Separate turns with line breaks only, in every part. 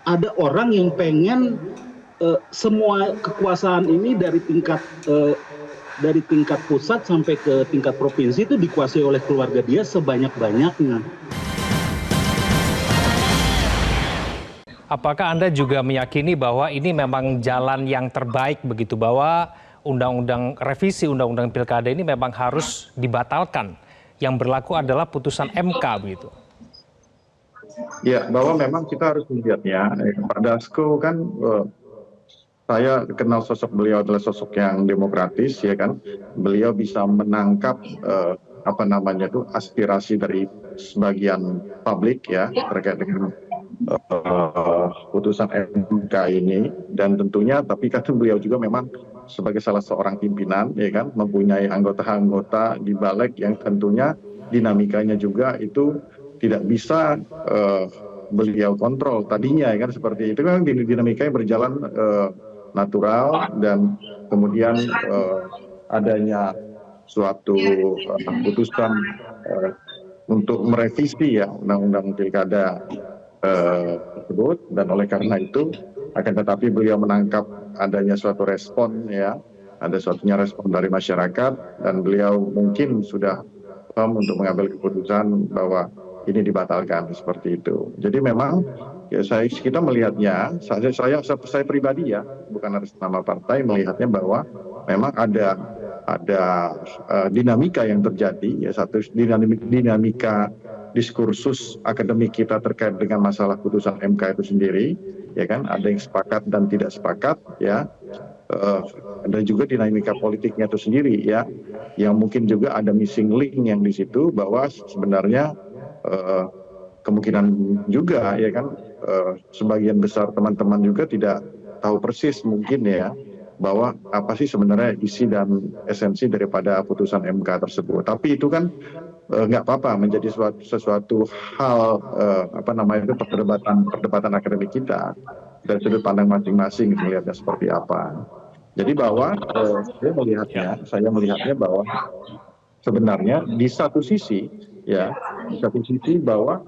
ada orang yang pengen semua kekuasaan ini dari tingkat pusat sampai ke tingkat provinsi itu dikuasai oleh keluarga dia sebanyak-banyaknya.
Apakah Anda juga meyakini bahwa ini memang jalan yang terbaik begitu, bahwa revisi undang-undang pilkada ini memang harus dibatalkan? Yang berlaku adalah putusan MK begitu.
Ya, bahwa memang kita harus melihatnya. Pak Dasko kan, saya kenal sosok beliau adalah sosok yang demokratis, ya kan. Beliau bisa menangkap aspirasi dari sebagian publik ya terkait dengan putusan MK ini, dan tentunya tapi kan beliau juga memang sebagai salah seorang pimpinan ya kan mempunyai anggota-anggota di balik yang tentunya dinamikanya juga itu tidak bisa beliau kontrol tadinya ya kan, seperti itu kan dinamikanya berjalan natural, dan kemudian adanya suatu putusan untuk merevisi ya undang-undang pilkada tersebut, dan oleh karena itu akan tetapi beliau menangkap adanya suatu respon ya, ada suatunya respon dari masyarakat, dan beliau mungkin sudah untuk mengambil keputusan bahwa ini dibatalkan seperti itu. Jadi memang ya kita melihatnya, saya pribadi ya, bukan atas nama partai, melihatnya bahwa memang ada dinamika yang terjadi ya, satu dinamika diskursus akademik kita terkait dengan masalah putusan MK itu sendiri, ya kan, ada yang sepakat dan tidak sepakat, ya, ada juga dinamika politiknya itu sendiri, ya, yang mungkin juga ada missing link yang di situ, bahwa sebenarnya kemungkinan juga, ya kan, sebagian besar teman-teman juga tidak tahu persis mungkin ya, bahwa apa sih sebenarnya isi dan esensi daripada putusan MK tersebut. Tapi itu kan nggak apa-apa menjadi sesuatu hal perdebatan akademik kita dan sudut pandang masing-masing melihatnya seperti apa. Jadi bahwa saya melihatnya bahwa sebenarnya di satu sisi bahwa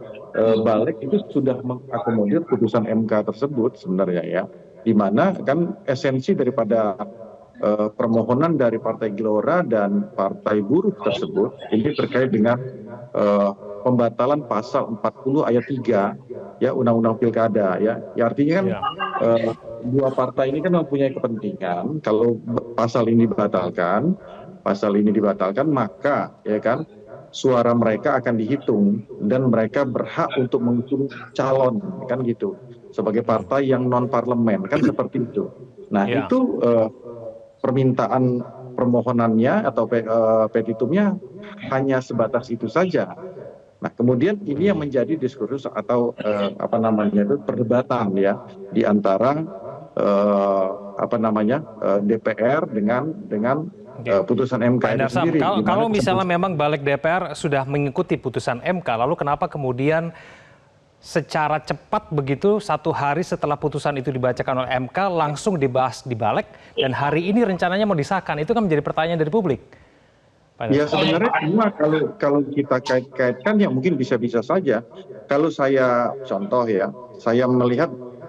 balik itu sudah mengakomodir putusan MK tersebut sebenarnya ya, di mana kan esensi daripada permohonan dari Partai Gelora dan Partai Buruh tersebut ini terkait dengan pembatalan pasal 40 ayat 3 ya Undang-Undang Pilkada ya. Ya artinya kan dua partai ini kan mempunyai kepentingan kalau pasal ini dibatalkan maka ya kan suara mereka akan dihitung dan mereka berhak untuk mengusung calon kan gitu sebagai partai yang non parlemen kan seperti itu. Nah itu permintaan permohonannya atau petitumnya hanya sebatas itu saja. Nah kemudian ini yang menjadi diskursus atau perdebatan ya di antara DPR dengan putusan MK itu sendiri.
Kalau misalnya memang balik DPR sudah mengikuti putusan MK, lalu kenapa kemudian secara cepat begitu satu hari setelah putusan itu dibacakan oleh MK langsung dibahas di balik dan hari ini rencananya mau disahkan? Itu kan menjadi pertanyaan dari publik.
Ya sebenarnya semua kalau kita kaitkan ya mungkin bisa-bisa saja. Kalau saya contoh ya,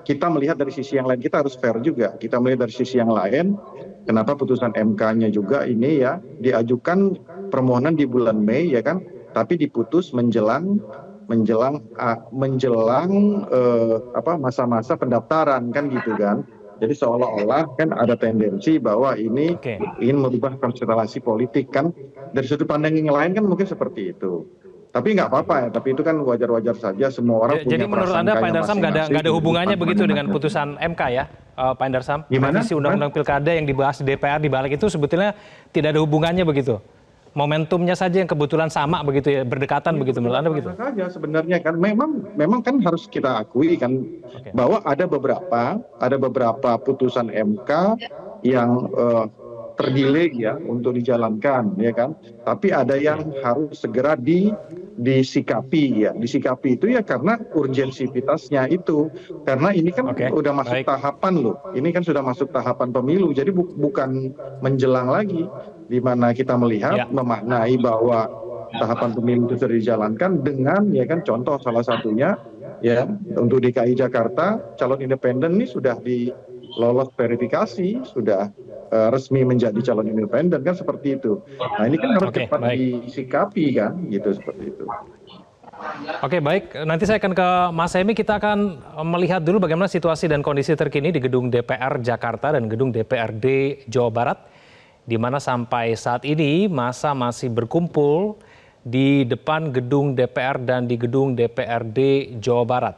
kita melihat dari sisi yang lain, kita harus fair juga. Kita melihat dari sisi yang lain, kenapa putusan MK-nya juga ini ya diajukan permohonan di bulan Mei ya kan, tapi diputus menjelang masa-masa pendaftaran kan gitu kan. Jadi seolah-olah kan ada tendensi bahwa ini ingin merubah konstelasi politik kan. Dari sudut pandang yang lain kan mungkin seperti itu. Tapi nggak apa-apa ya, tapi itu kan wajar-wajar saja, semua orang punya prasangka.
Jadi menurut Anda Pak Endarsam nggak ada hubungannya begitu dengan putusan MK ya, Pak Endarsam? Revisi Undang-Undang Pilkada yang dibahas di DPR di balik itu sebetulnya tidak ada hubungannya begitu? Momentumnya saja yang kebetulan sama begitu ya, berdekatan begitu menurut Anda begitu?
Saja sebenarnya kan memang kan harus kita akui kan bahwa ada beberapa putusan MK yang terdelay ya untuk dijalankan ya kan, tapi ada yang harus segera disikapi itu ya karena urgensivitasnya itu, karena ini kan udah masuk tahapan loh, ini kan sudah masuk tahapan pemilu, jadi bukan menjelang lagi, di mana kita melihat memaknai bahwa tahapan pemilu itu sudah dijalankan dengan ya kan, contoh salah satunya ya untuk DKI Jakarta calon independen ini sudah lolos verifikasi, sudah resmi menjadi calon independen kan seperti itu. Nah ini kan harus cepat disikapi kan, gitu seperti itu.
Oke, baik. Nanti saya akan ke Mas Hemi. Kita akan melihat dulu bagaimana situasi dan kondisi terkini di gedung DPR Jakarta dan gedung DPRD Jawa Barat, di mana sampai saat ini massa masih berkumpul di depan gedung DPR dan di gedung DPRD Jawa Barat.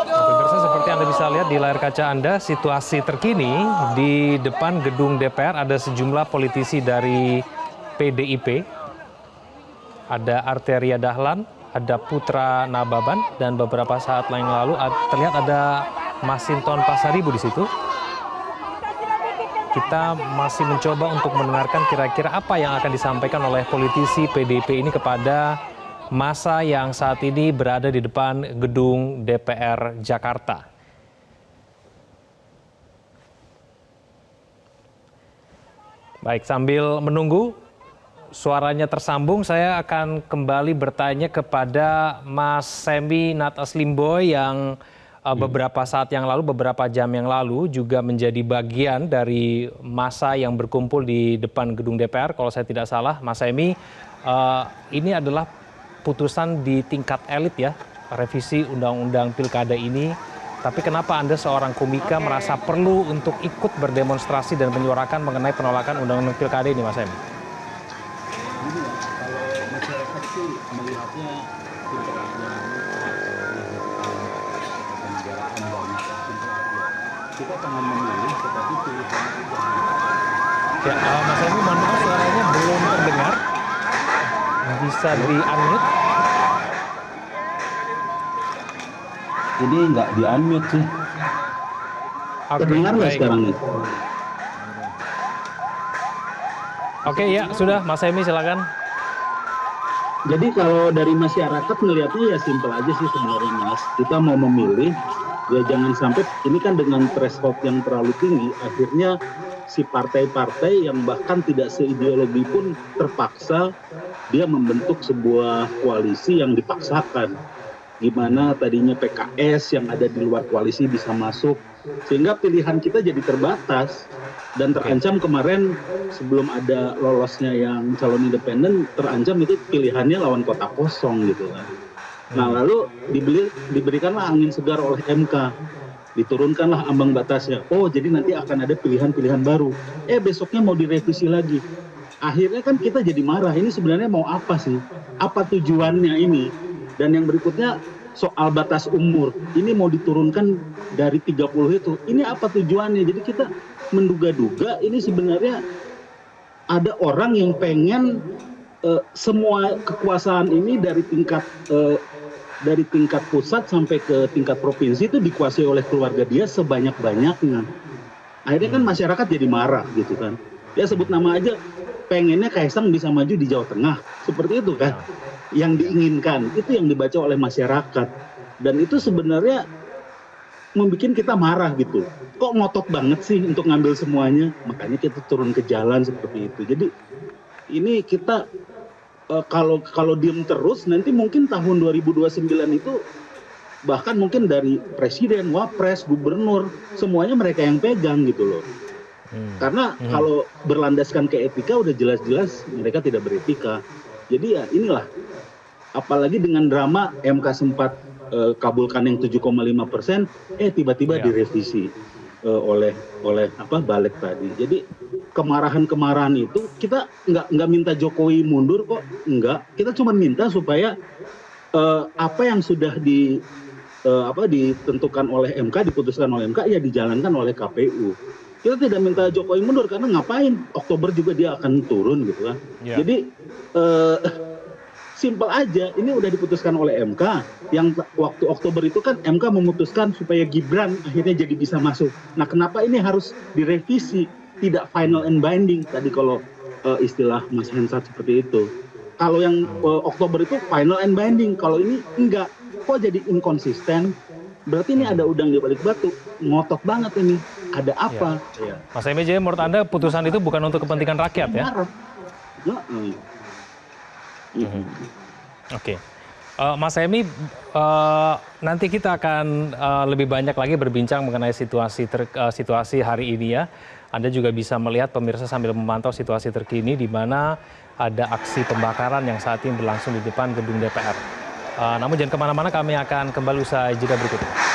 Pemirsa, seperti Anda bisa lihat di layar kaca Anda, situasi terkini di depan gedung DPR ada sejumlah politisi dari PDIP, ada Arteria Dahlan, ada Putra Nababan, dan beberapa saat yang lalu terlihat ada Masinton Pasaribu di situ. Kita masih mencoba untuk mendengarkan kira-kira apa yang akan disampaikan oleh politisi PDIP ini kepada massa yang saat ini berada di depan gedung DPR Jakarta. Baik, sambil menunggu suaranya tersambung, saya akan kembali bertanya kepada Mas Semi Natas Limboy yang beberapa saat yang lalu, beberapa jam yang lalu juga menjadi bagian dari massa yang berkumpul di depan gedung DPR. Kalau saya tidak salah, Mas Semi, ini adalah putusan di tingkat elit ya, revisi Undang-Undang Pilkada ini. Tapi kenapa Anda seorang komika merasa perlu untuk ikut berdemonstrasi dan menyuarakan mengenai penolakan Undang-Undang Pilkada ini, Mas Hemi?
Kalau masyarakat sih melihatnya kita sangat memilih, tetapi pilihan
ya, Mas Hemi, mohon maaf suaranya belum terdengar. Bisa di-unmute?
Ini nggak di-unmute sih. Terdengar nggak sekarang nih?
Oke, ya sudah, Mas Hemi silakan.
Jadi kalau dari masyarakat melihatnya ya simpel aja sih sebenarnya, Mas. Kita mau memilih, ya jangan sampai ini kan dengan threshold yang terlalu tinggi, akhirnya si partai-partai yang bahkan tidak seideologi pun terpaksa dia membentuk sebuah koalisi yang dipaksakan. Gimana tadinya PKS yang ada di luar koalisi bisa masuk, sehingga pilihan kita jadi terbatas dan terancam. Kemarin sebelum ada lolosnya yang calon independen, terancam itu pilihannya lawan kota kosong gitu kan. Nah lalu diberikanlah angin segar oleh MK, diturunkanlah ambang batasnya. Oh jadi nanti akan ada pilihan-pilihan baru. Besoknya mau direvisi lagi. Akhirnya kan kita jadi marah, ini sebenarnya mau apa sih? Apa tujuannya ini? Dan yang berikutnya soal batas umur, ini mau diturunkan dari 30 itu. Ini apa tujuannya? Jadi kita menduga-duga ini sebenarnya ada orang yang pengen semua kekuasaan ini dari tingkat pusat sampai ke tingkat provinsi itu dikuasai oleh keluarga dia sebanyak-banyaknya. Akhirnya kan masyarakat jadi marah gitu kan. Ya sebut nama aja, pengennya Kaisang bisa maju di Jawa Tengah, seperti itu kan, yang diinginkan, itu yang dibaca oleh masyarakat, dan itu sebenarnya membuat kita marah gitu. Kok ngotot banget sih untuk ngambil semuanya, makanya kita turun ke jalan seperti itu. Jadi ini kita kalau diem terus, nanti mungkin tahun 2029 itu bahkan mungkin dari presiden, wapres, gubernur, semuanya mereka yang pegang gitu loh. Karena kalau berlandaskan ke etika udah jelas-jelas mereka tidak beretika. Jadi ya inilah, apalagi dengan drama MK sempat kabulkan yang 7,5%, tiba-tiba direvisi oleh Balik tadi. Jadi kemarahan itu kita nggak minta Jokowi mundur kok, enggak. Kita cuma minta supaya apa yang sudah ditentukan oleh MK, diputuskan oleh MK, ya dijalankan oleh KPU. Kita tidak minta Jokowi mundur karena ngapain, Oktober juga dia akan turun gitu kan.
Ya.
Jadi simpel aja, ini udah diputuskan oleh MK. Yang waktu Oktober itu kan MK memutuskan supaya Gibran akhirnya jadi bisa masuk. Nah, kenapa ini harus direvisi, tidak final and binding tadi kalau istilah Mas Hensat seperti itu. Kalau yang Oktober itu final and binding, kalau ini enggak. Kok jadi inkonsisten? Berarti ini ada udang di balik batu. Ngotot banget ini. Ada apa?
Ya. Mas MJ, menurut Anda putusan itu bukan untuk kepentingan rakyat ya? Oke. Mas Emi, nanti kita akan lebih banyak lagi berbincang mengenai situasi hari ini ya. Anda juga bisa melihat pemirsa sambil memantau situasi terkini di mana ada aksi pembakaran yang saat ini berlangsung di depan gedung DPR. Namun jangan kemana-mana, kami akan kembali usai jeda berikut ini.